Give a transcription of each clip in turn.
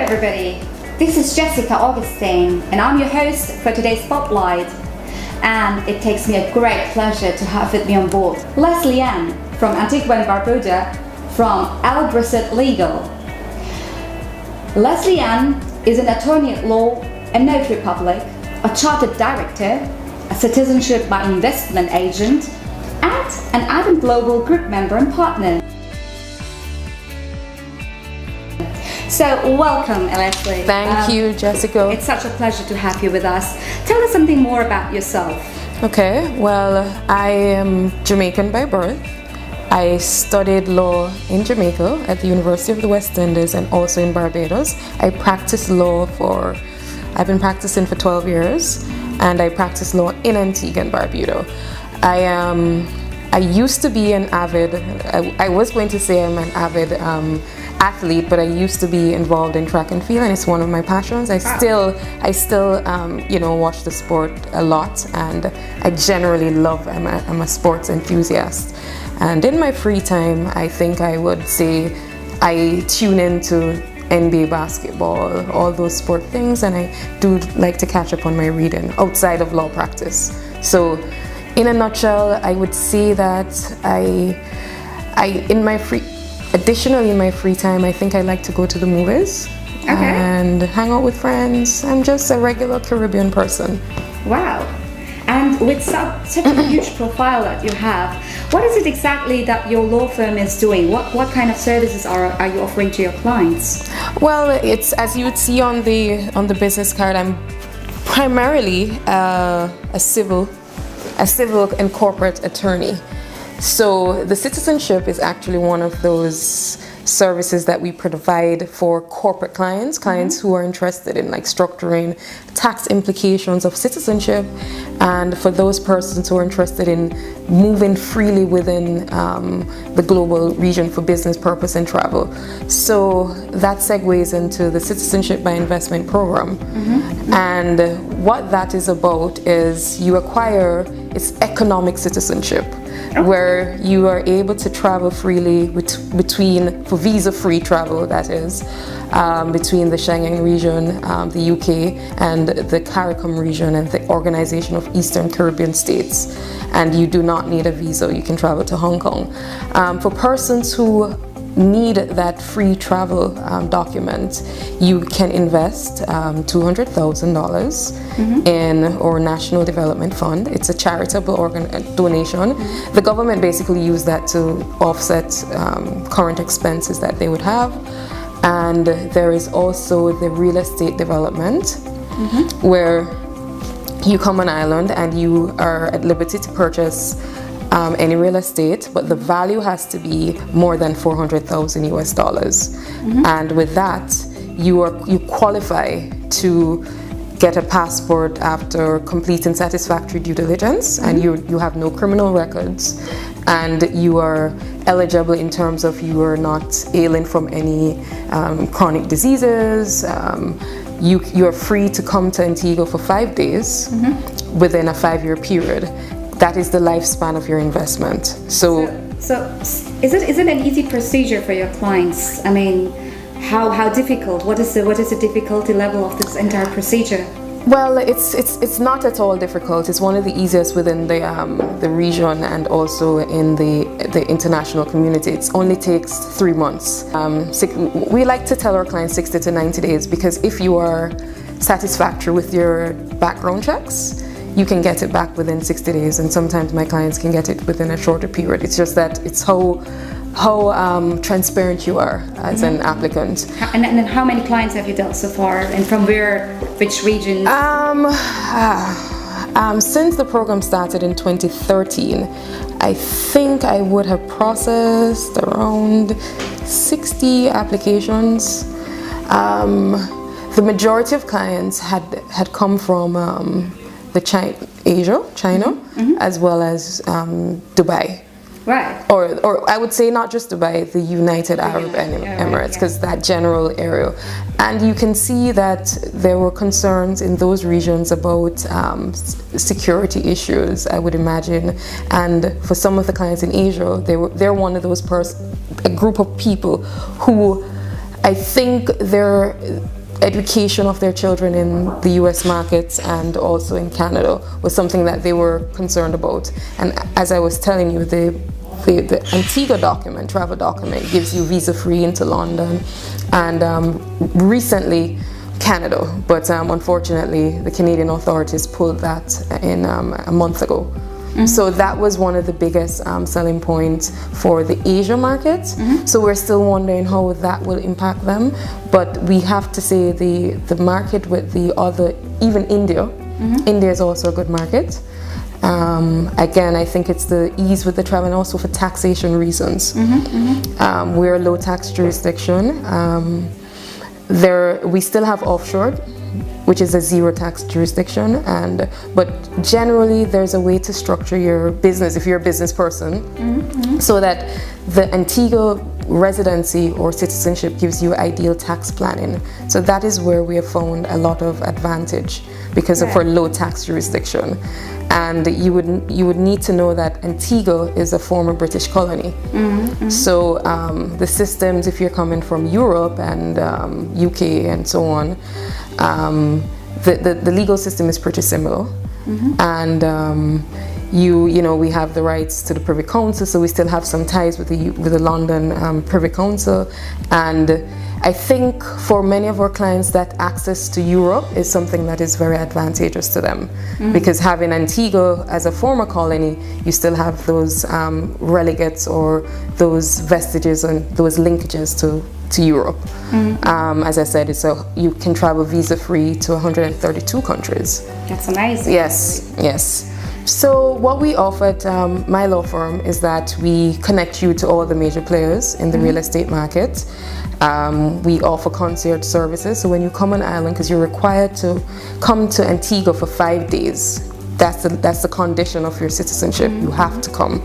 everybody, this is Jessica Augustine and I'm your host for today's Spotlight, and it takes me a great pleasure to have with me on board Leslie Ann from Antigua and Barbuda from Brissett Legal. Leslie Ann is an attorney at law and notary public, a chartered director, a Citizenship by investment agent, and an Adam Global Group member and partner. So welcome, Leslie. Thank you, Jessica. It's such a pleasure to have you with us. Tell us something more about yourself. Okay, well, I am Jamaican by birth. I studied law in Jamaica at the University of the West Indies and also in Barbados. I practiced law I've been practicing for 12 years, and I practice law in Antigua and Barbuda. I used to be an avid, I was going to say I'm an avid athlete, but I used to be involved in track and field, and it's one of my passions. I still watch the sport a lot, and I generally I'm a sports enthusiast. And in my free time, I think I would say I tune into NBA basketball, all those sport things, and I do like to catch up on my reading outside of law practice. So in a nutshell, I would say that additionally in my free time, I think I like to go to the movies and hang out with friends. I'm just a regular Caribbean person. Wow. And with such a huge profile that you have, what is it exactly that your law firm is doing? What kind of services are you offering to your clients? Well, it's, as you would see on the business card, I'm primarily a civil and corporate attorney. So the Citizenship is actually one of those services that we provide for corporate clients who are interested in structuring tax implications of citizenship, and for those persons who are interested in moving freely within the global region for business purpose and travel. So that segues into the Citizenship by Investment program. And what that is about is you acquire economic citizenship, where you are able to travel freely for visa-free travel, that is, between the Schengen region, the UK, and the CARICOM region and the Organization of Eastern Caribbean States. And you do not need a visa, you can travel to Hong Kong. For persons who need that free travel document, you can invest $200,000 in our National Development Fund. It's a charitable donation. The government basically used that to offset current expenses that they would have. And there is also the real estate development, where you come on island and you are at liberty to purchase any real estate, but the value has to be more than $400,000 US. And with that, you qualify to get a passport after completing satisfactory due diligence, and you have no criminal records, and you are eligible in terms of you are not ailing from any chronic diseases. You are free to come to Antigua for 5 days within a 5-year period. That is the lifespan of your investment. So is it an easy procedure for your clients? I mean, how difficult? What is the difficulty level of this entire procedure? Well, it's not at all difficult. It's one of the easiest within the region and also in the international community. It only takes 3 months. We like to tell our clients 60 to 90 days, because if you are satisfactory with your background checks, you can get it back within 60 days, and sometimes my clients can get it within a shorter period. It's just that it's how transparent you are as an applicant. And then how many clients have you dealt so far, and from which regions? Since the program started in 2013, I think I would have processed around 60 applications. The majority of clients had come from China, as well as Dubai. Right. Or I would say not just Dubai, the United Arab Emirates, because that general area. And you can see that there were concerns in those regions about security issues, I would imagine. And for some of the clients in Asia, they're one of those a group of people who I think education of their children in the US markets and also in Canada was something that they were concerned about. And as I was telling you, the Antigua document, travel document, gives you visa-free into London and recently Canada, but unfortunately the Canadian authorities pulled that in a month ago. Mm-hmm. So that was one of the biggest selling points for the Asia market. Mm-hmm. So we're still wondering how that will impact them, but we have to say the market with the other, even India, mm-hmm. India is also a good market. Again, I think it's the ease with the travel and also for taxation reasons. Mm-hmm. Mm-hmm. We're a low tax jurisdiction. We still have offshore, which is a zero tax jurisdiction, but generally there's a way to structure your business if you're a business person, mm-hmm. so that the Antigua residency or citizenship gives you ideal tax planning. So that is where we have found a lot of advantage because of our low tax jurisdiction. And you would need to know that Antigua is a former British colony. Mm-hmm, mm-hmm. So the systems, if you're coming from Europe and UK and so on, the legal system is pretty similar. Mm-hmm. And we have the rights to the Privy Council, so we still have some ties with the London Privy Council. And I think for many of our clients that access to Europe is something that is very advantageous to them, mm-hmm. because having Antigua as a former colony, you still have those relegates or those vestiges and those linkages to Europe. Mm-hmm. As I said, you can travel visa-free to 132 countries. That's amazing. Yes. So what we offer at my law firm is that we connect you to all the major players in the mm-hmm. real estate market. We offer concierge services, so when you come on island, because you're required to come to Antigua for 5 days, that's the condition of your citizenship. Mm-hmm. You have to come.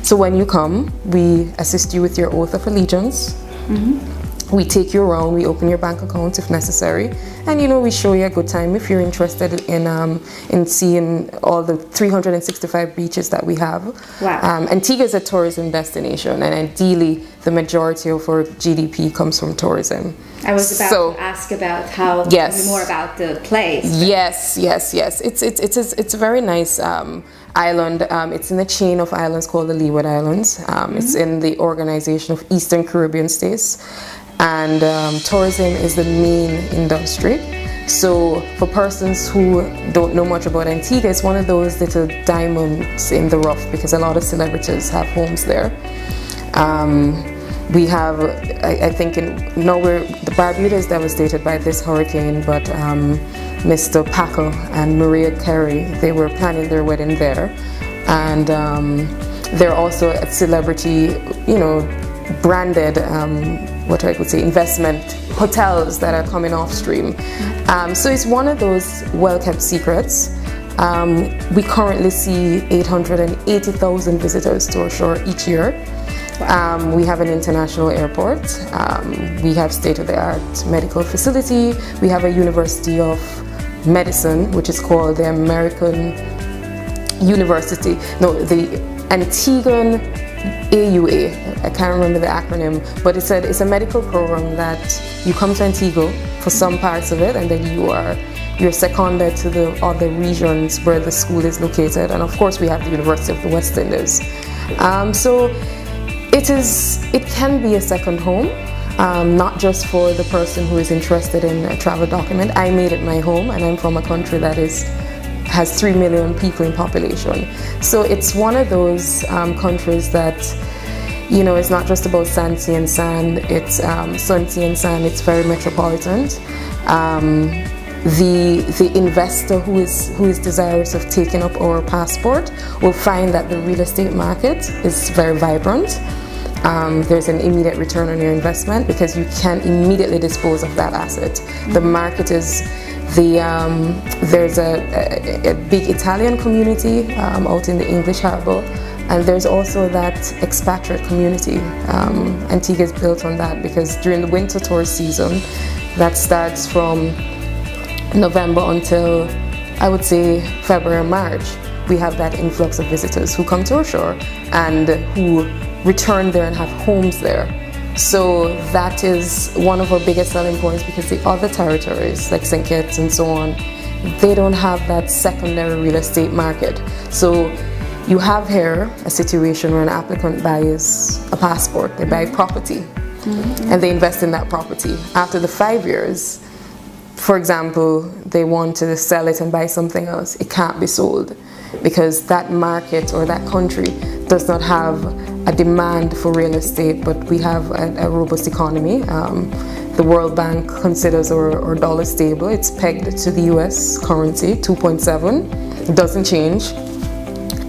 So when you come, we assist you with your oath of allegiance. Mm-hmm. We take you around, we open your bank account if necessary, and we show you a good time if you're interested in seeing all the 365 beaches that we have. Wow. Antigua is a tourism destination, and ideally the majority of our GDP comes from tourism. I was about to ask about more about the place. Yes. It's a very nice island. It's in a chain of islands called the Leeward Islands. Mm-hmm. It's in the Organization of Eastern Caribbean States. And tourism is the main industry. So for persons who don't know much about Antigua, it's one of those little diamonds in the rough because a lot of celebrities have homes there. We have, I think, the Barbuda is devastated by this hurricane, but Mr. Paco and Maria Carey, they were planning their wedding there. And they're also a celebrity, branded investment hotels that are coming off stream. So it's one of those well-kept secrets. We currently see 880,000 visitors to our shore each year. Wow. We have an international airport. We have state-of-the-art medical facility. We have a University of Medicine, which is called the Antiguan AUA. I can't remember the acronym, but it's a medical program that you come to Antigua for some parts of it, and then you're seconded to the other regions where the school is located. And of course, we have the University of the West Indies. So it can be a second home, not just for the person who is interested in a travel document. I made it my home, and I'm from a country that has 3 million people in population. So it's one of those countries that, it's not just about sand, sea, and sand. It's sun, sea, and sand. It's very metropolitan. The investor who is desirous of taking up our passport will find that the real estate market is very vibrant. There's an immediate return on your investment because you can immediately dispose of that asset. Mm-hmm. The market is there's a big Italian community out in the English Harbour, and there's also that expatriate community. Antigua is built on that because during the winter tourist season, that starts from November until I would say February or March, we have that influx of visitors who come to our shore and who return there and have homes there. So that is one of our biggest selling points, because the other territories like St. Kitts and so on, they don't have that secondary real estate market. So you have here a situation where an applicant buys a passport, they buy property, and they invest in that property. After the 5 years, for example, they want to sell it and buy something else, it can't be sold because that market or that country does not have a demand for real estate, but we have a robust economy. The World Bank considers our dollar stable. It's pegged to the US currency, 2.7. It doesn't change.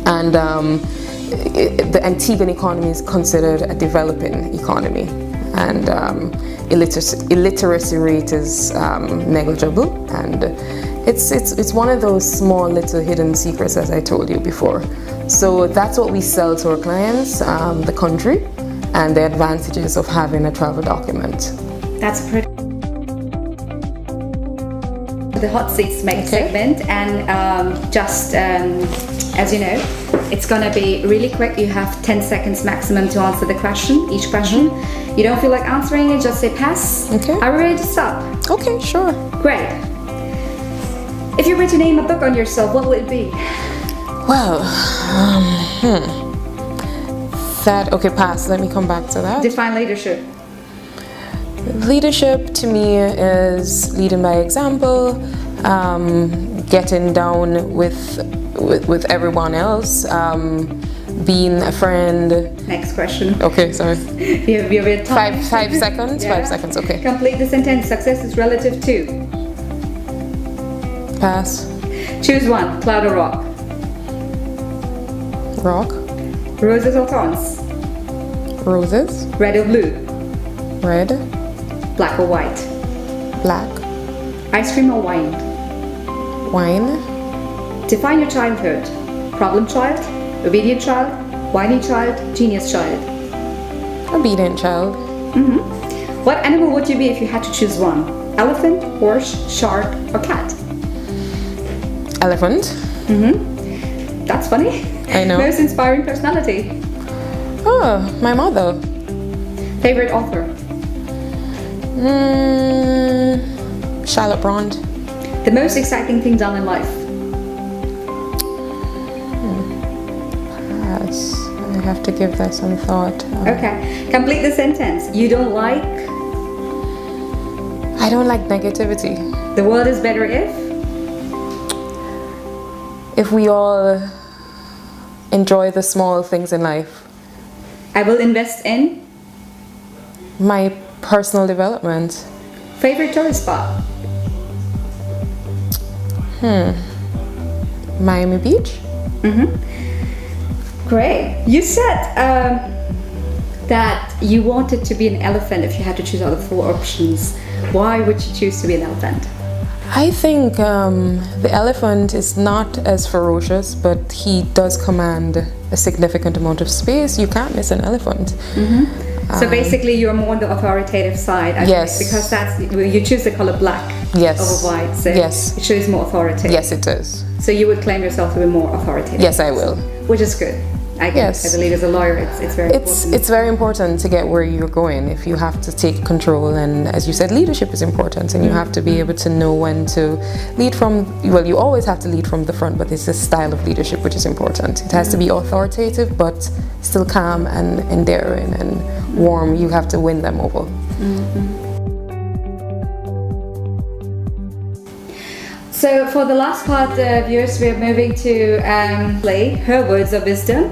And the Antiguan economy is considered a developing economy. And illiteracy rate is negligible. And it's one of those small little hidden secrets, as I told you before. So that's what we sell to our clients, the country, and the advantages of having a travel document. That's pretty. The hot seats segment, and as you know, it's gonna be really quick. You have 10 seconds maximum to answer the question, each question. You don't feel like answering it, just say pass. Okay. Are we ready to start? Okay, sure. Great. If you were to name a book on yourself, what would it be? Well, okay, pass. Let me come back to that. Define leadership. Leadership to me is leading by example, getting down with everyone else, being a friend. Next question. Okay, sorry. You have time. 5 seconds. Yeah. 5 seconds. Okay. Complete the sentence. Success is relative to. Pass. Choose one. Cloud or rock. Rock. Roses or thorns. Roses. Red or blue. Red. Black or white. Black. Ice cream or wine. Wine. Define your childhood. Problem child, obedient child, whiny child, genius child. Obedient child. What animal would you be if you had to choose one? Elephant, horse, shark, or cat? Elephant. That's funny. I know. Most inspiring personality. Oh, my mother. Favorite author. Charlotte Bront. The most exciting thing done in life. Yes, I have to give that some thought. Okay, complete the sentence. You don't like. I don't like negativity. The world is better If we all enjoy the small things in life. I will invest in. My personal development. Favorite tourist spot. Miami Beach. Great. You said that you wanted to be an elephant if you had to choose out of 4 options. Why would you choose to be an elephant? I think the elephant is not as ferocious, but he does command a significant amount of space. You can't miss an elephant. So basically, you're more on the authoritative side. I Yes. think, because you choose the color black Yes. over white, so Yes. it shows more authority. Yes, it is. So you would claim yourself to be more authoritative. Yes, I will. Which is good. I believe as a lawyer, it's very important. It's very important to get where you're going. If you have to take control, and as you said, leadership is important, and you have to be able to know when to lead from. Well, you always have to lead from the front, but it's a style of leadership which is important. It has to be authoritative, but still calm and endearing and warm. You have to win them over. So for the last part, viewers, we're moving to play her words of wisdom.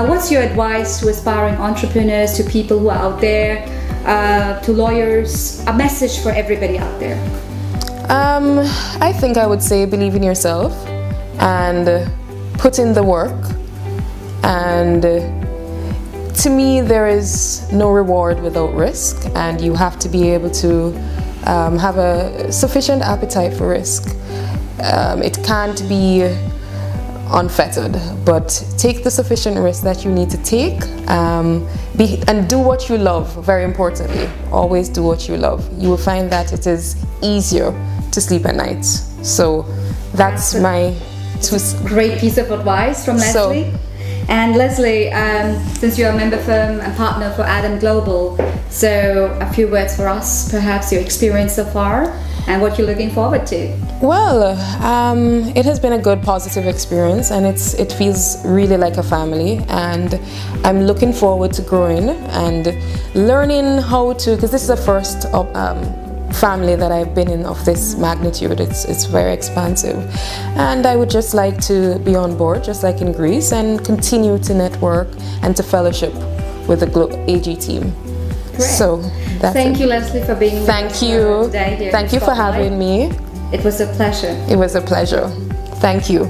What's your advice to aspiring entrepreneurs, to people who are out there, to lawyers? A message for everybody out there. I think I would say believe in yourself and put in the work. And to me, there is no reward without risk, and you have to be able to have a sufficient appetite for risk. It can't be unfettered, but take the sufficient risk that you need to take, and do what you love. Very importantly, always do what you love. You will find that it is easier to sleep at night. So that's my great piece of advice from Leslie. And Leslie, since you're a member firm and partner for Adam Global, so a few words for us, perhaps your experience so far and what you're looking forward to. Well, it has been a good, positive experience, and it feels really like a family. And I'm looking forward to growing and learning how to, because this is the first family that I've been in of this magnitude. It's very expansive, and I would just like to be on board, just like in Greece, and continue to network and to fellowship with the AG team. Great. So that's Thank you, Leslie, for being with us today here Thank you for having me. It was a pleasure. It was a pleasure. Thank you.